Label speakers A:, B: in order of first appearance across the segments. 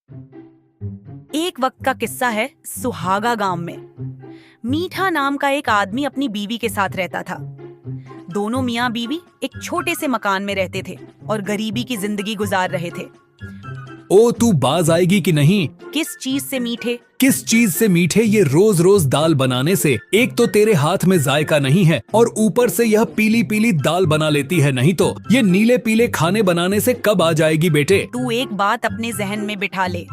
A: एक वक्त का किस्सा है सुहागा गांव में। मीठा नाम का एक आदमी अपनी बीवी के साथ रहता था। दोनों मियाँ बीवी एक छोटे से मकान में रहते थे और गरीबी की जिंदगी गुजार रहे थे।
B: ओ तू बाज आएगी कि नहीं?
A: किस चीज से मीठे?
B: किस चीज से मीठे? ये रोज रोज दाल बनाने से एक तो तेरे हाथ में जायका नहीं है और ऊपर से यह पीली पीली दाल बना लेती है, नहीं तो ये नीले पीले खाने बनाने से कब आ जाएगी बेटे?
A: तू एक बात अपने जहन में बिठा ले,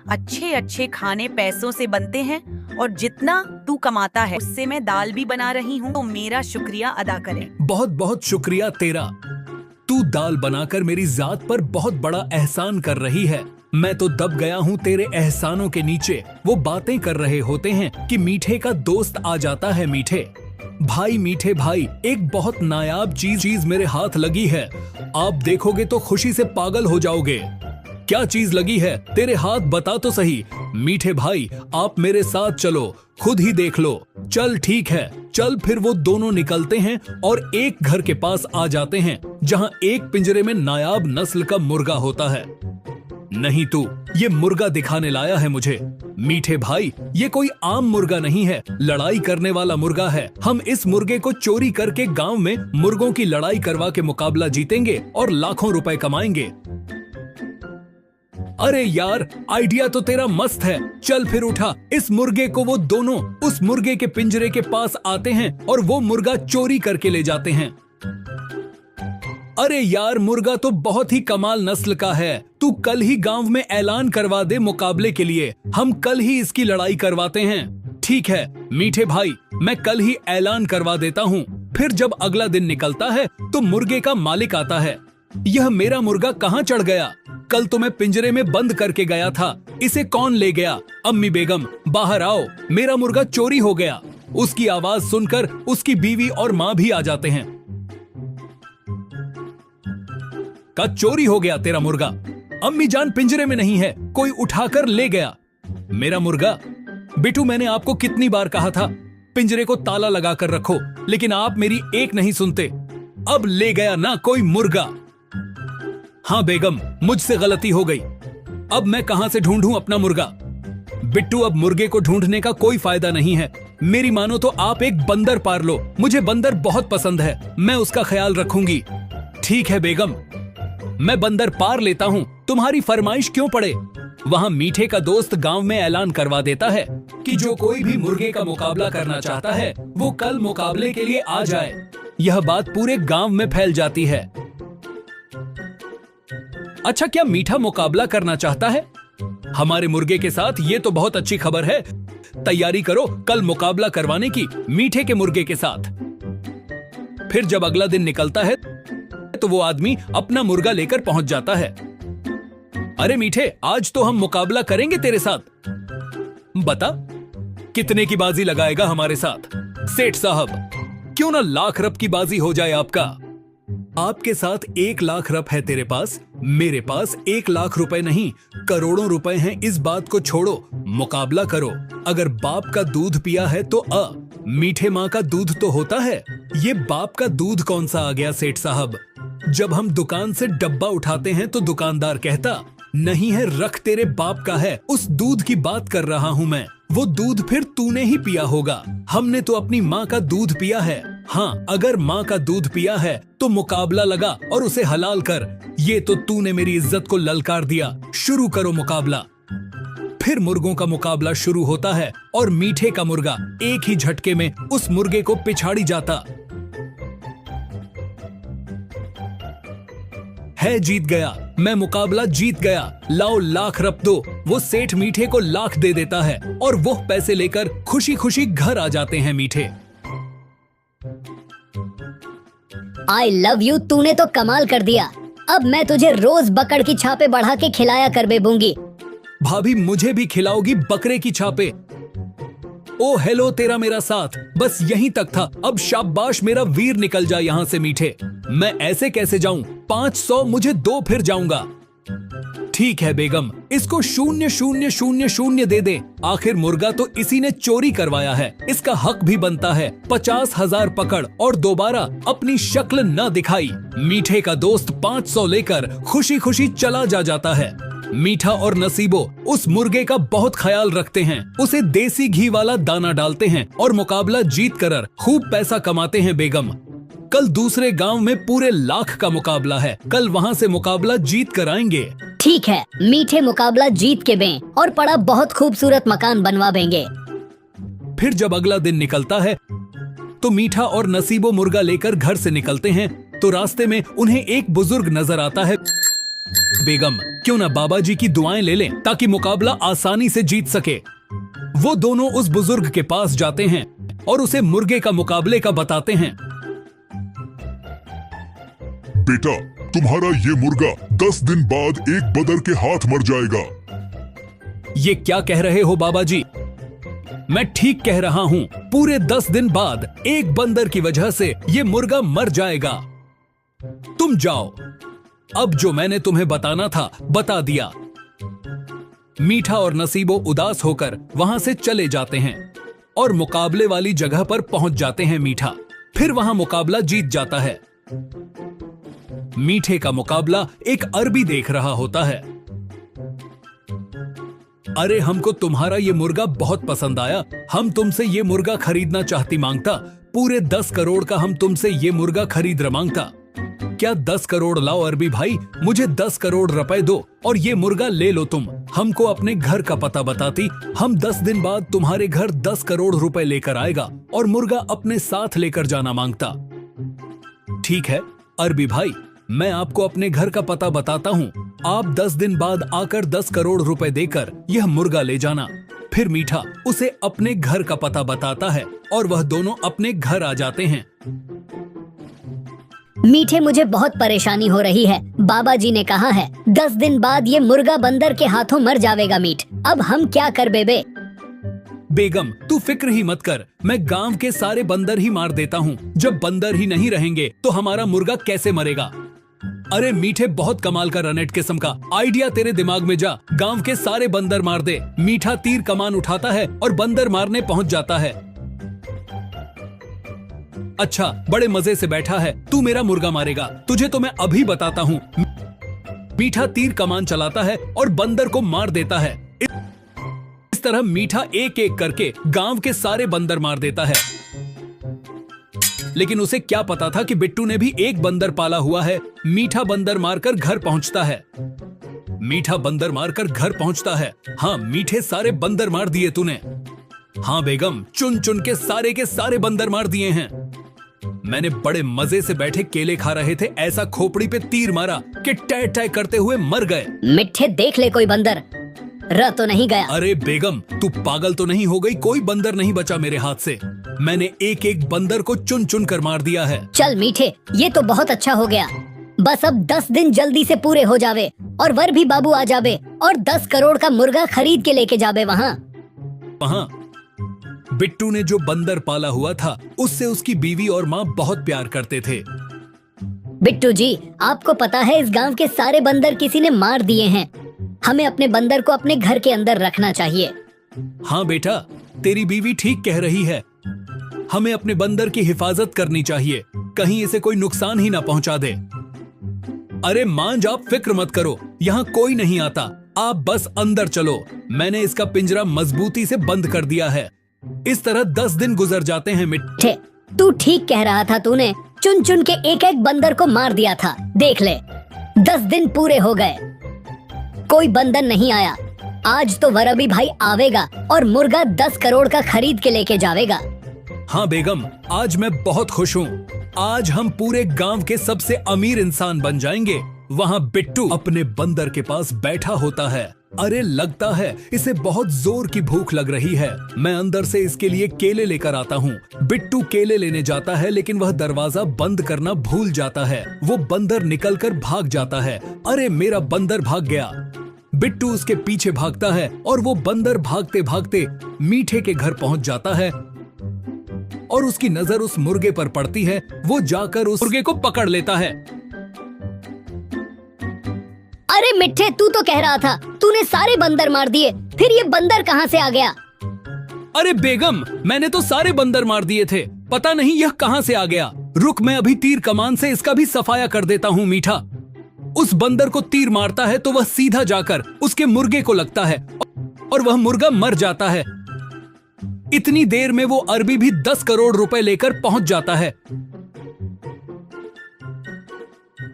A: अच्छे अच्छे खाने पैसों से बनते हैं और जितना तू कमाता है उससे मैं दाल भी बना रही हूँ, तो मेरा शुक्रिया अदा करें।
B: बहुत बहुत शुक्रिया तेरा। तू दाल बनाकर मेरी जात पर बहुत बड़ा एहसान कर रही है। मैं तो दब गया हूँ तेरे एहसानों के नीचे। वो बातें कर रहे होते हैं कि मीठे का दोस्त आ जाता है। मीठे भाई, एक बहुत नायाब चीज मेरे हाथ लगी है। आप देखोगे तो खुशी से पागल हो जाओगे। क्या चीज लगी है तेरे हाथ, बता तो सही। मीठे भाई, आप मेरे साथ चलो, खुद ही देख लो। चल ठीक है, चल। फिर वो दोनों निकलते हैं और एक घर के पास आ जाते हैं जहां एक पिंजरे में नायाब नस्ल का मुर्गा होता है। नहीं तू, ये मुर्गा दिखाने लाया है मुझे। मीठे भाई, ये कोई आम मुर्गा नहीं है, लड़ाई करने वाला मुर्गा है। हम इस मुर्गे को चोरी करके गांव में मुर्गों की लड़ाई करवा के मुकाबला जीतेंगे और लाखों रुपए कमाएंगे। अरे यार, आइडिया तो तेरा मस्त है। चल फिर उठा इस मुर्गे को। वो दोनों उस मुर्गे के पिंजरे के पास आते हैं और वो मुर्गा चोरी करके ले जाते हैं। अरे यार, मुर्गा तो बहुत ही कमाल नस्ल का है। तू कल ही गांव में ऐलान करवा दे मुकाबले के लिए। हम कल ही इसकी लड़ाई करवाते हैं। ठीक है मीठे भाई, मैं कल ही ऐलान करवा देता हूँ। फिर जब अगला दिन निकलता है तो मुर्गे का मालिक आता है। यह मेरा मुर्गा कहाँ चढ़ गया? कल तो मैं पिंजरे में बंद करके गया था, इसे कौन ले गया? अम्मी बेगम, बाहर आओ, मेरा मुर्गा चोरी हो गया। उसकी आवाज सुनकर उसकी बीवी और माँ भी आ जाते हैं। का चोरी हो गया तेरा मुर्गा? अम्मी जान पिंजरे में नहीं है, कोई उठाकर ले गया। मेरा मुर्गा? बिटू, मैंने आपको कितनी बार कहा था पिंजरे को ताला लगाकर रखो, लेकिन आप मेरी एक नहीं सुनते। अब ले गया ना कोई मुर्गा। हाँ बेगम, मुझसे गलती हो गई। अब मैं कहां से ढूंढूं अपना मुर्गा? बिट्टू, अब मुर्गे को ढूंढने का कोई फायदा नहीं है। मेरी मानो तो आप एक बंदर पार लो। मुझे बंदर बहुत पसंद है, मैं उसका ख्याल रखूंगी। ठीक है बेगम, मैं बंदर पार लेता हूँ, तुम्हारी फरमाइश क्यों पड़े? वहाँ मीठे का दोस्त गांव में ऐलान करवा देता है कि जो कोई भी मुर्गे का मुकाबला करना चाहता है वो कल मुकाबले के लिए आ जाए। यह बात पूरे गांव में फैल जाती है। अच्छा, क्या मीठा मुकाबला करना चाहता है हमारे मुर्गे के साथ? ये तो बहुत अच्छी खबर है। तैयारी करो कल मुकाबला करवाने की मीठे के मुर्गे के साथ। फिर जब अगला दिन निकलता है तो वो आदमी अपना मुर्गा लेकर पहुंच जाता है। अरे मीठे, आज तो हम मुकाबला करेंगे तेरे साथ। बता, कितने की बाजी लगाएगा हमारे साथ? सेठ साहब, क्यों ना लाख रप की बाजी हो जाए आपका। आपके साथ 1 लाख रप है तेरे पास, मेरे पास 1 लाख रुपए नहीं, करोड़ों रुपए हैं। इस बात को छोड़ो, मुकाबला करो। अगर बाप का दूध पिया है तो मीठे माँ का दूध तो होता है। ये बाप का दूध कौन सा आ गया सेठ साहब? जब हम दुकान से डब्बा उठाते हैं तो दुकानदार कहता नहीं है, रख तेरे बाप का है। उस दूध की बात कर रहा हूँ मैं। वो दूध फिर तूने ही पिया होगा। हमने तो अपनी माँ का दूध पिया है। हाँ, अगर माँ का दूध पिया है तो मुकाबला लगा और उसे हलाल कर। ये तो तूने मेरी इज्जत को ललकार दिया। शुरू करो मुकाबला। फिर मुर्गों का मुकाबला शुरू होता है और मीठे का मुर्गा एक ही झटके में उस मुर्गे को पिछाड़ी जाता है। जीत गया मैं, मुकाबला जीत गया। लाओ लाख रप दो। वो सेठ मीठे को लाख दे देता है और वो पैसे लेकर खुशी खुशी घर आ जाते हैं मीठे।
C: आई लव यू, तूने तो कमाल कर दिया। अब मैं तुझे रोज बकड़ की छापे बढ़ा के खिलाया कर बेबूंगी।
B: भाभी, मुझे भी खिलाओगी बकरे की छापे? ओ हेलो, तेरा मेरा साथ बस यहीं तक था। अब शाबाश मेरा वीर, निकल जा यहाँ से मीठे। मैं ऐसे कैसे जाऊं? 500 मुझे दो, फिर जाऊंगा। ठीक है बेगम, इसको 00000 दे दे। आखिर मुर्गा तो इसी ने चोरी करवाया है, इसका हक भी बनता है। 50,000 पकड़ और दोबारा अपनी शक्ल न दिखाई। मीठे का दोस्त 500 लेकर खुशी खुशी चला जाता है। मीठा और नसीबो उस मुर्गे का बहुत ख्याल रखते हैं, उसे देसी घी वाला दाना डालते हैं और मुकाबला जीत कर खूब पैसा कमाते हैं। बेगम, कल दूसरे गांव में पूरे 1,00,000 का मुकाबला है, कल वहां से मुकाबला जीत कर आएंगे।
C: ठीक है, मीठे मुकाबला जीत के बें और बड़ा बहुत खूबसूरत मकान बनवा देंगे।
B: फिर जब अगला दिन निकलता है तो मीठा और नसीबो मुर्गा लेकर घर से निकलते हैं तो रास्ते में उन्हें एक बुजुर्ग नजर आता है। बेगम, क्यों ना बाबा जी की दुआएं ले लें ताकि मुकाबला आसानी से जीत सके। वो दोनों उस बुजुर्ग के पास जाते हैं और उसे मुर्गे का मुकाबले का बताते हैं।
D: बेटा, तुम्हारा ये मुर्गा 10 दिन बाद एक बदर के हाथ मर जाएगा।
B: ये क्या कह रहे हो बाबा जी? मैं ठीक कह रहा हूँ, पूरे 10 दिन बाद एक बंदर की वजह से ये मुर्गा मर जाएगा। तुम जाओ, अब जो मैंने तुम्हें बताना था बता दिया। मीठा और नसीबो उदास होकर वहां से चले जाते हैं और मुकाबले वाली जगह पर पहुंच जाते हैं। मीठा फिर वहां मुकाबला जीत जाता है। मीठे का मुकाबला एक अरबी देख रहा होता है। अरे, हमको तुम्हारा ये मुर्गा बहुत पसंद आया, हम तुमसे ये मुर्गा खरीदना चाहती मांगता। पूरे 10 करोड़ का हम तुमसे ये मुर्गा खरीद मांगता। क्या 10 करोड़ लाओ अरबी भाई, मुझे 10 करोड़ रुपए दो और ये मुर्गा ले लो। तुम हमको अपने घर का पता बताती, हम 10 दिन बाद तुम्हारे घर 10 करोड़ रुपए लेकर आएगा और मुर्गा अपने साथ लेकर जाना मांगता। ठीक है अरबी भाई, मैं आपको अपने घर का पता बताता हूँ, आप 10 दिन बाद आकर 10 करोड़ रुपए देकर यह मुर्गा ले जाना। फिर मीठा उसे अपने घर का पता बताता है और वह दोनों अपने घर आ जाते हैं।
C: मीठे, मुझे बहुत परेशानी हो रही है। बाबा जी ने कहा है 10 दिन बाद ये मुर्गा बंदर के हाथों मर जाएगा। मीठ, अब हम क्या कर बेबे?
B: बेगम, तू फिक्र ही मत कर, मैं गांव के सारे बंदर ही मार देता हूँ। जब बंदर ही नहीं रहेंगे तो हमारा मुर्गा कैसे मरेगा? अरे मीठे, बहुत कमाल का रनेट किस्म का आइडिया तेरे दिमाग में जा। गांव के सारे बंदर मार दे। मीठा तीर कमान उठाता है और बंदर मारने पहुंच जाता है। अच्छा, बड़े मजे से बैठा है, तू मेरा मुर्गा मारेगा, तुझे तो मैं अभी बताता हूँ। मीठा तीर कमान चलाता है और बंदर को मार देता है। इस तरह मीठा एक एक करके गांव के सारे बंदर मार देता है। लेकिन उसे क्या पता था कि बिट्टू ने भी एक बंदर पाला हुआ है। मीठा बंदर मारकर घर पहुंचता है। मीठा बंदर मारकर घर पहुंचता है। हाँ मीठे, सारे बंदर मार दिए तूने। हाँ बेगम, चुन चुन के सारे बंदर मार दिए हैं। मैंने बड़े मजे से बैठे केले खा रहे थे, ऐसा खोपड़ी पे तीर मारा कि टै टै करते हुए मर गए।
C: मिठे, देख ले कोई बंदर रह तो नहीं गया।
B: अरे बेगम, तू पागल तो नहीं हो गई? कोई बंदर नहीं बचा मेरे हाथ से। मैंने एक एक बंदर को चुन चुन कर मार दिया है।
C: चल मीठे, ये तो बहुत अच्छा हो गया। बस अब 10 दिन जल्दी से पूरे हो जावे और वर भी बाबू आ जावे और 10 करोड़ का मुर्गा खरीद के लेके जावे वहाँ।
B: बिट्टू ने जो बंदर पाला हुआ था उससे उसकी बीवी और माँ बहुत प्यार करते थे।
C: बिट्टू जी, आपको पता है इस गांव के सारे बंदर किसी ने मार दिए हैं। हमें अपने बंदर को अपने घर के अंदर रखना चाहिए।
B: हाँ बेटा, तेरी बीवी ठीक कह रही है, हमें अपने बंदर की हिफाजत करनी चाहिए, कहीं इसे कोई नुकसान ही ना पहुंचा दे। अरे मांझ, आप फिक्र मत करो, यहाँ कोई नहीं आता, आप बस अंदर चलो, मैंने इसका पिंजरा मजबूती से बंद कर दिया है। इस तरह 10 दिन गुजर जाते हैं। मिठे,
C: तू ठीक कह रहा था, तूने चुन चुन के एक एक बंदर को मार दिया था। देख ले, 10 दिन पूरे हो गए, कोई बंदर नहीं आया। आज तो वरबी भाई आवेगा और मुर्गा 10 करोड़ का खरीद के लेके जावेगा।
B: हाँ बेगम, आज मैं बहुत खुश हूँ। आज हम पूरे गांव के सबसे अमीर इंसान बन जाएंगे। वहाँ बिट्टू अपने बंदर के पास बैठा होता है। अरे लगता है इसे बहुत जोर की भूख लग रही है, मैं अंदर से इसके लिए केले लेकर आता हूँ। बिट्टू केले लेने जाता है लेकिन वह दरवाजा बंद करना भूल जाता है। वो बंदर निकलकर भाग जाता है। अरे मेरा बंदर भाग गया। बिट्टू उसके पीछे भागता है और वो बंदर भागते भागते मीठे के घर पहुंच जाता है और उसकी नजर उस मुर्गे पर पड़ती है। वो जाकर उस मुर्गे को पकड़ लेता है।
C: अरे मिठे, तू तो कह रहा था तूने सारे बंदर मार दिए, फिर ये बंदर कहाँ से आ गया?
B: अरे बेगम, मैंने तो सारे बंदर मार दिए थे, पता नहीं यह कहाँ से आ गया। रुक, मैं अभी तीर कमान से इसका भी सफाया कर देता हूँ। मीठा, उस बंदर को तीर मारता है तो वह सीधा जाकर उसके मुर्गे को लगता है और वह मुर्गा मर जाता है। इतनी देर में वो अरबी भी 10 करोड़ रुपए लेकर पहुंच जाता है।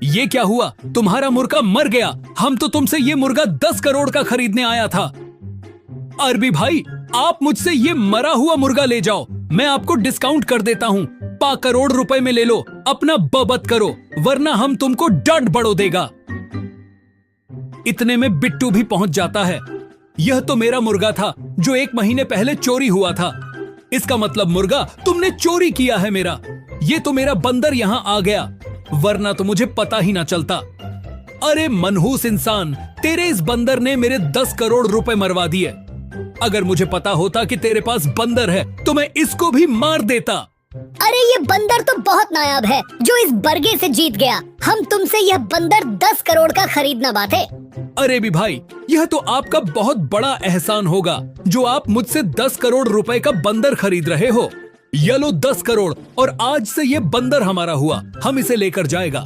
B: ये क्या हुआ? तुम्हारा मुर्गा मर गया। हम तो तुमसे ये मुर्गा 10 करोड़ का खरीदने आया था। अरबी भाई, आप मुझसे ये मरा हुआ मुर्गा ले जाओ, मैं आपको डिस्काउंट कर देता हूँ। 5 करोड़ रुपए में ले लो, अपना बबत करो, वरना हम तुमको दंड बढ़ो देगा। इतने में बिट्टू भी पहुंच जाता है। यह तो मेरा मुर्गा था जो 1 महीने पहले चोरी हुआ था। इसका मतलब मुर्गा तुमने चोरी किया है मेरा। ये तो मेरा बंदर यहाँ आ गया, वरना तो मुझे पता ही ना चलता। अरे मनहूस इंसान, तेरे इस बंदर ने मेरे 10 करोड़ रुपए मरवा दिए। अगर मुझे पता होता कि तेरे पास बंदर है तो मैं इसको भी मार देता।
C: अरे ये बंदर तो बहुत नायाब है जो इस बरगे से जीत गया। हम तुमसे यह बंदर 10 करोड़ का खरीदना बात है।
B: अरे भी भाई, यह तो आपका बहुत बड़ा एहसान होगा जो आप मुझसे 10 करोड़ रुपए का बंदर खरीद रहे हो। ये लो 10 करोड़ और आज से ये बंदर हमारा हुआ, हम इसे लेकर जाएगा।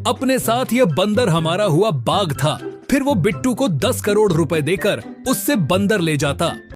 B: अपने साथ यह बंदर हमारा हुआ बाघ था। फिर वो बिट्टू को 10 करोड़ रुपए देकर उससे बंदर ले जाता।